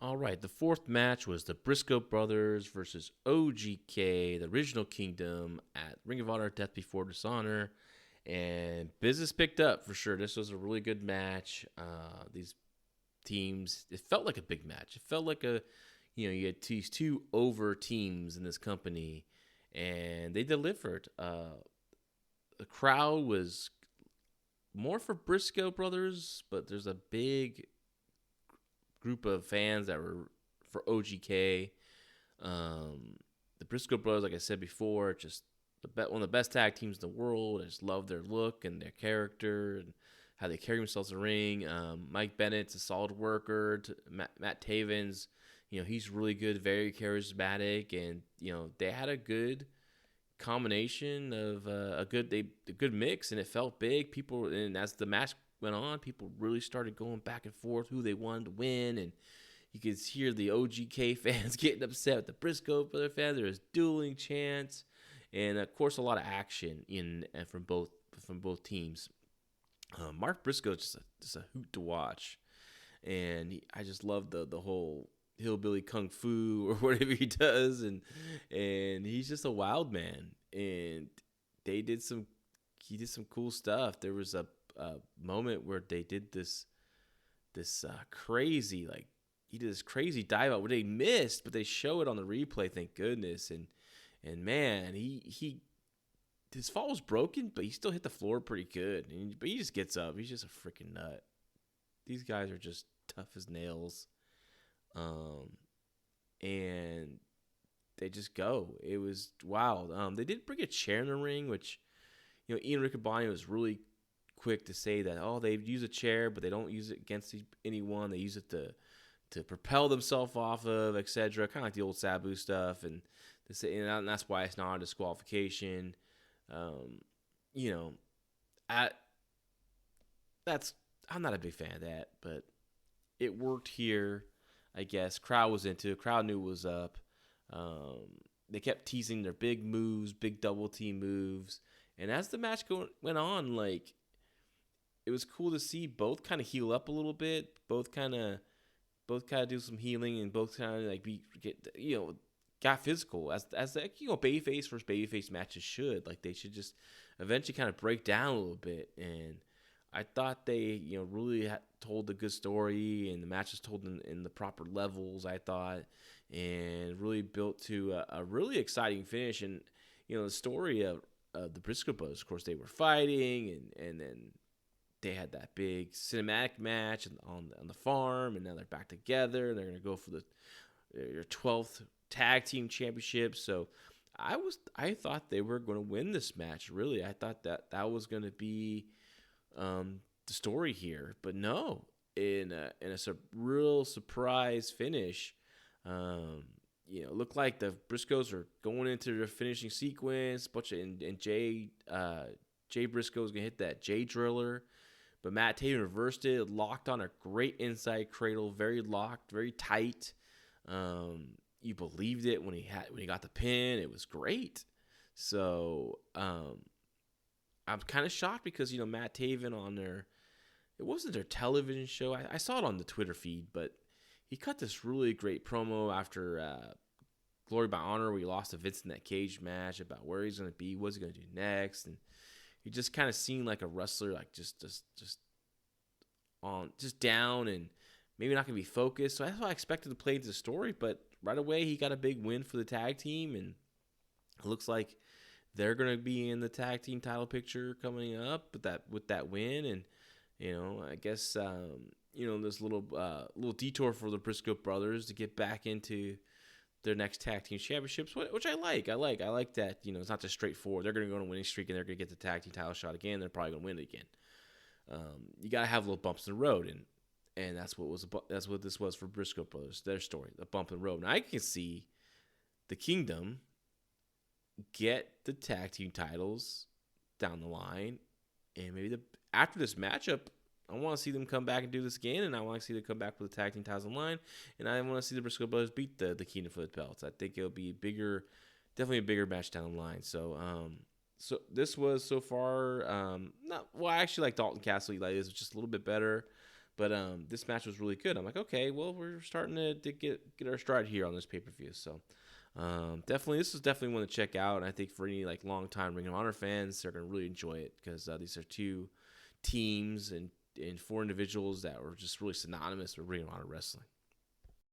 All right, the fourth match was the Briscoe Brothers versus OGK, the Original Kingdom, at Ring of Honor Death Before Dishonor. And business picked up for sure. This was a really good match. These teams, it felt like a big match. It felt like you had these two over teams in this company, and they delivered. The crowd was more for Briscoe Brothers, but there's a big group of fans that were for OGK. The Briscoe Brothers, like I said before, just one of the best tag teams in the world. I just love their look and their character and how they carry themselves in the ring. Mike Bennett's a solid worker. Matt Taven's, he's really good, very charismatic, and they had a good combination of a good mix, and it felt big. People, and as the match went on, people really started going back and forth who they wanted to win, and you could hear the OGK fans getting upset with the Briscoe Brother fans. There was dueling chants, and of course a lot of action from both teams. Mark Briscoe is just a hoot to watch, and I just love the whole hillbilly kung fu or whatever he does, and he's just a wild man. And they did some he did some cool stuff. There was a moment where they did this crazy, like, he did this crazy dive out where they missed, but they show it on the replay, thank goodness. And man, he his fall was broken, but he still hit the floor pretty good. But he just gets up. He's just a freaking nut. These guys are just tough as nails. And they just go. It was wild. They did bring a chair in the ring, which, Ian Riccaboni was really quick to say that, they use a chair, but they don't use it against anyone. They use it to propel themselves off of, etc. Kind of like the old Sabu stuff, and that's why it's not a disqualification. I'm not a big fan of that, but it worked here, I guess. Crowd was into it. Crowd knew what was up. They kept teasing their big moves, big double team moves, and as the match went on, like, it was cool to see both kind of heal up a little bit, both kind of do some healing, and both kind of like got physical as babyface versus babyface matches should. Like, they should just eventually kind of break down a little bit, and I thought they really told a good story, and the match was told in the proper levels, I thought, and really built to a really exciting finish. And the story of the Briscoe Brothers, of course, they were fighting, and then they had that big cinematic match on the farm, and now they're back together. They're gonna go for their 12th tag team championship. So I thought they were going to win this match. Really, I thought that was going to be the story here, but no. In a real surprise finish, looked like the Briscoes are going into their finishing sequence. And Jay Briscoe's gonna hit that J driller, but Matt Taven reversed it, locked on a great inside cradle, very locked, very tight. You believed it when he got the pin. It was great. So I'm kind of shocked because Matt Taven it wasn't their television show. I saw it on the Twitter feed, but he cut this really great promo after Glory by Honor, where he lost to Vince in that cage match, about where he's going to be, what's he going to do next, and he just kind of seemed like a wrestler, like just down and maybe not going to be focused. So that's what I expected to play into the story, but right away he got a big win for the tag team, and it looks like they're going to be in the tag team title picture coming up with that win. And I guess this little detour for the Briscoe Brothers to get back into their next tag team championships, which I like. I like that. It's not just straightforward. They're going to go on a winning streak and they're going to get the tag team title shot again. They're probably going to win it again. You got to have little bumps in the road, and that's what this was for Briscoe Brothers. Their story, the bump in the road. Now I can see the Kingdom get the tag team titles down the line, and maybe after this matchup, I want to see them come back and do this again, and I want to see them come back with the tag team titles on the line, and I want to see the Briscoe Brothers beat the Kingdom for the belts. I think it'll be definitely a bigger match down the line. So this was so far I actually like Dalton Castle. Eli is just a little bit better, But this match was really good. I'm like, okay, well, we're starting to get our stride here on this pay-per-view. So definitely, this is definitely one to check out. And I think for any like long-time Ring of Honor fans, they're gonna really enjoy it because these are two teams and four individuals that were just really synonymous with Ring of Honor wrestling.